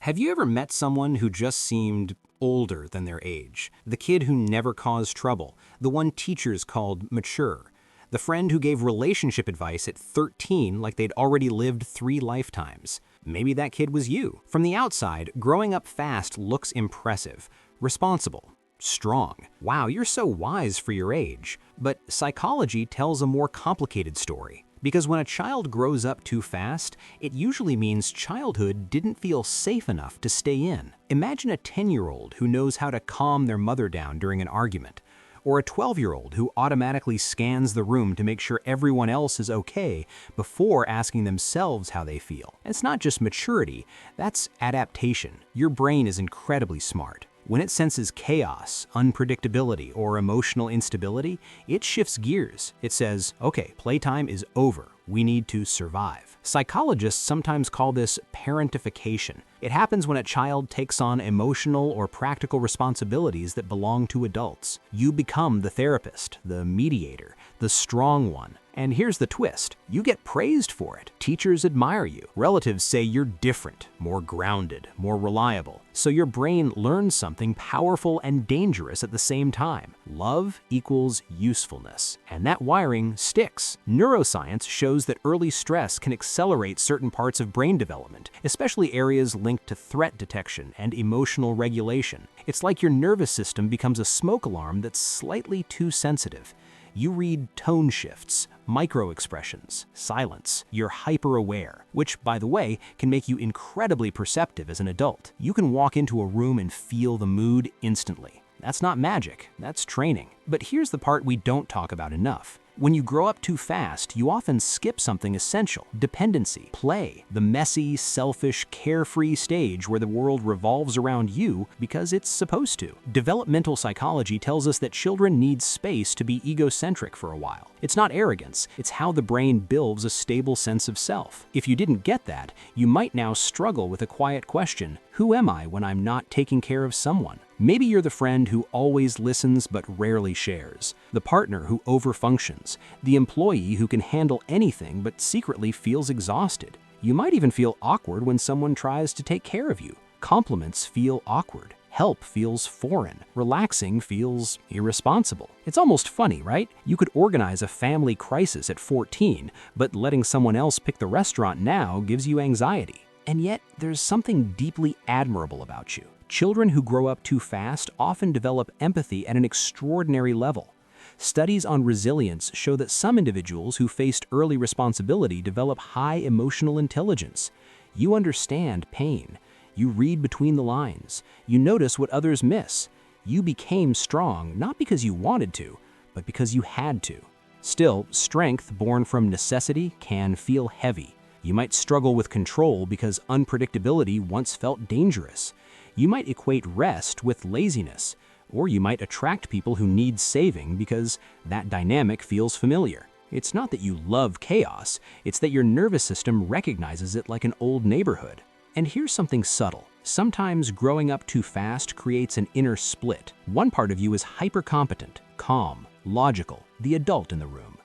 Have you ever met someone who just seemed older than their age? The kid who never caused trouble, the one teachers called mature, the friend who gave relationship advice at 13 like they'd already lived 3 lifetimes. Maybe that kid was you. From the outside, growing up fast looks impressive, responsible, strong. Wow, you're so wise for your age. But psychology tells a more complicated story. Because when a child grows up too fast, it usually means childhood didn't feel safe enough to stay in. Imagine a 10-year-old who knows how to calm their mother down during an argument, or a 12-year-old who automatically scans the room to make sure everyone else is okay before asking themselves how they feel. And it's not just maturity, that's adaptation. Your brain is incredibly smart. When it senses chaos, unpredictability, or emotional instability, it shifts gears. It says, okay, playtime is over. We need to survive. Psychologists sometimes call this parentification. It happens when a child takes on emotional or practical responsibilities that belong to adults. You become the therapist, the mediator, the strong one. And here's the twist. You get praised for it. Teachers admire you. Relatives say you're different, more grounded, more reliable. So your brain learns something powerful and dangerous at the same time. Love equals usefulness. And that wiring sticks. Neuroscience shows that early stress can accelerate certain parts of brain development, especially areas linked to threat detection and emotional regulation. It's like your nervous system becomes a smoke alarm that's slightly too sensitive. You read tone shifts, micro-expressions, silence. You're hyper-aware, which, by the way, can make you incredibly perceptive as an adult. You can walk into a room and feel the mood instantly. That's not magic, that's training. But here's the part we don't talk about enough. When you grow up too fast, you often skip something essential: dependency, play, the messy, selfish, carefree stage where the world revolves around you because it's supposed to. Developmental psychology tells us that children need space to be egocentric for a while. It's not arrogance, it's how the brain builds a stable sense of self. If you didn't get that, you might now struggle with a quiet question: who am I when I'm not taking care of someone? Maybe you're the friend who always listens but rarely shares, the partner who overfunctions, the employee who can handle anything but secretly feels exhausted. You might even feel awkward when someone tries to take care of you. Compliments feel awkward. Help feels foreign. Relaxing feels irresponsible. It's almost funny, right? You could organize a family crisis at 14, but letting someone else pick the restaurant now gives you anxiety. And yet, there's something deeply admirable about you. Children who grow up too fast often develop empathy at an extraordinary level. Studies on resilience show that some individuals who faced early responsibility develop high emotional intelligence. You understand pain. You read between the lines. You notice what others miss. You became strong not because you wanted to, but because you had to. Still, strength born from necessity can feel heavy. You might struggle with control because unpredictability once felt dangerous. You might equate rest with laziness, or you might attract people who need saving because that dynamic feels familiar. It's not that you love chaos, it's that your nervous system recognizes it like an old neighborhood. And here's something subtle. Sometimes growing up too fast creates an inner split. One part of you is hyper-competent, calm, logical, the adult in the room.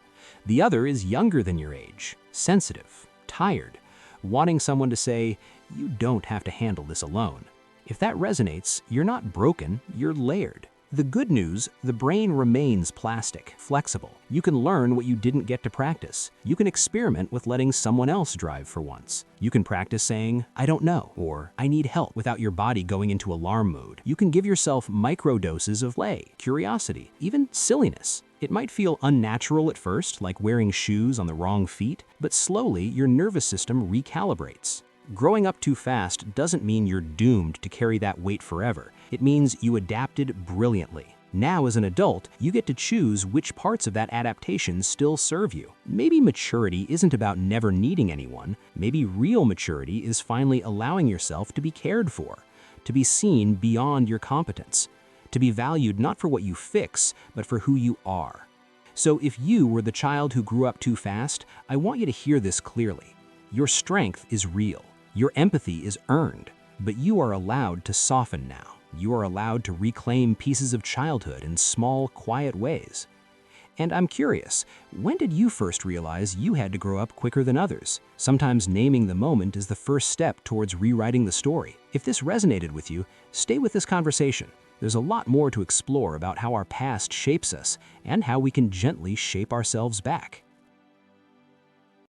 The other is younger than your age, sensitive, tired, wanting someone to say, "You don't have to handle this alone." If that resonates, you're not broken, you're layered. The good news, the brain remains plastic, flexible. You can learn what you didn't get to practice. You can experiment with letting someone else drive for once. You can practice saying, "I don't know," or "I need help," without your body going into alarm mode. You can give yourself microdoses of play, curiosity, even silliness. It might feel unnatural at first, like wearing shoes on the wrong feet, but slowly your nervous system recalibrates. Growing up too fast doesn't mean you're doomed to carry that weight forever. It means you adapted brilliantly. Now, as an adult, you get to choose which parts of that adaptation still serve you. Maybe maturity isn't about never needing anyone. Maybe real maturity is finally allowing yourself to be cared for, to be seen beyond your competence, to be valued not for what you fix, but for who you are. So if you were the child who grew up too fast, I want you to hear this clearly. Your strength is real. Your empathy is earned, but you are allowed to soften now. You are allowed to reclaim pieces of childhood in small, quiet ways. And I'm curious, when did you first realize you had to grow up quicker than others? Sometimes naming the moment is the first step towards rewriting the story. If this resonated with you, stay with this conversation. There's a lot more to explore about how our past shapes us and how we can gently shape ourselves back.